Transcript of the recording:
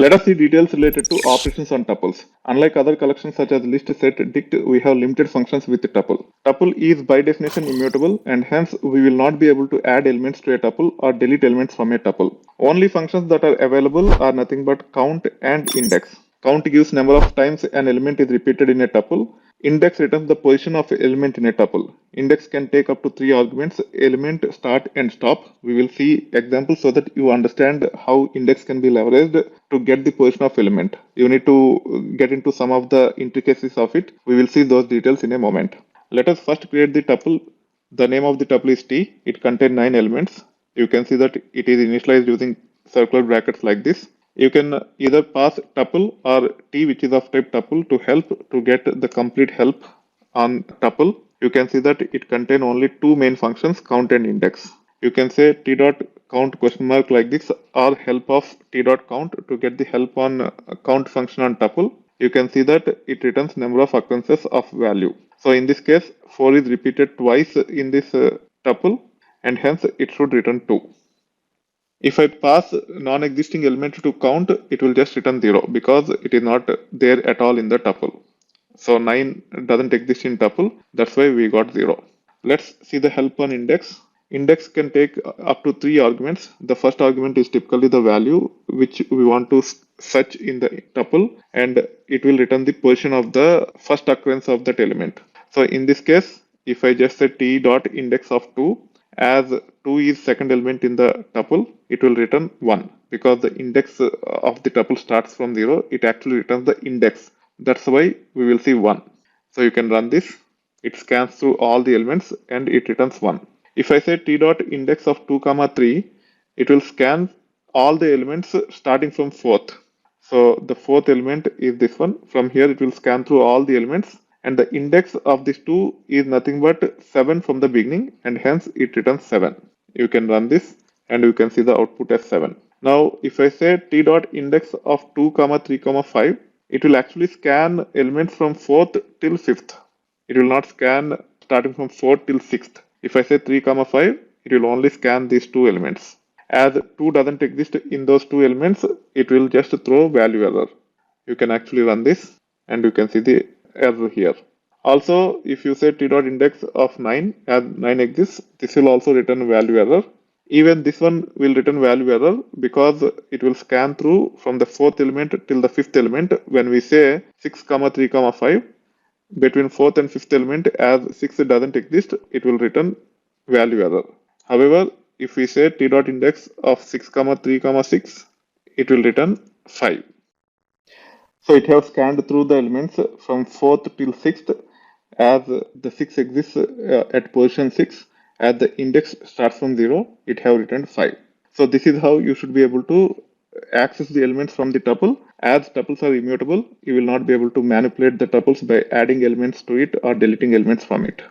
Let us see details related to operations on tuples. Unlike other collections such as list, set, dict, we have limited functions with tuple. Tuple is by definition immutable, and hence we will not be able to add elements to a tuple or delete elements from a tuple. Only functions that are available are nothing but count and index. Count gives number of times an element is repeated in a tuple. Index returns the position of element in a tuple. Index can take up to 3 arguments: element, start, and stop. We will see examples so that you understand how index can be leveraged to get the position of element. You need to get into some of the intricacies of it. We will see those details in a moment. Let us first create the tuple. The name of the tuple is T. It contains 9 elements. You can see that it is initialized using circular brackets like this. You can either pass tuple or T, which is of type tuple, to help to get the complete help on tuple. You can see that it contains only 2 main functions, count and index. You can say t dot count question mark like this, or help of t dot count to get the help on count function on tuple. You can see that it returns number of occurrences of value. So in this case, 4 is repeated twice in this tuple, and hence it should return 2. If I pass non-existing element to count, it will just return 0 because it is not there at all in the tuple. So 9 doesn't exist in tuple, that's why we got 0. Let's see the help on index. Index can take up to 3 arguments. The first argument is typically the value which we want to search in the tuple, and it will return the position of the first occurrence of that element. So in this case, if I just say t dot index of 2, as 2 is second element in the tuple, it will return 1 because the index of the tuple starts from 0. It actually returns the index. That's why we will see 1. So you can run this. It scans through all the elements and it returns 1. If I say t dot index of 2, 3, it will scan all the elements starting from 4th. So the 4th element is this one. From here it will scan through all the elements, and the index of this 2 is nothing but 7 from the beginning, and hence it returns 7. You can run this and you can see the output as 7. Now if I say t dot index of 2, 3, 5, it will actually scan elements from 4th till 5th. It will not scan starting from 4th till 6th. If I say 3, 5, it will only scan these 2 elements. As 2 doesn't exist in those 2 elements, it will just throw value error. You can actually run this and you can see the error here. Also, if you say t dot index of 9, as 9 exists, this will also return value error. Even this one will return value error because it will scan through from the 4th element till the 5th element. When we say 6, 3, 5, between 4th and 5th element, as 6 doesn't exist, it will return value error. However, if we say t dot index of 6, 3, 6, it will return 5. So it has scanned through the elements from 4th till 6th, as the 6 exists at position 6. As the index starts from 0, it have returned 5. So this is how you should be able to access the elements from the tuple. As tuples are immutable, you will not be able to manipulate the tuples by adding elements to it or deleting elements from it.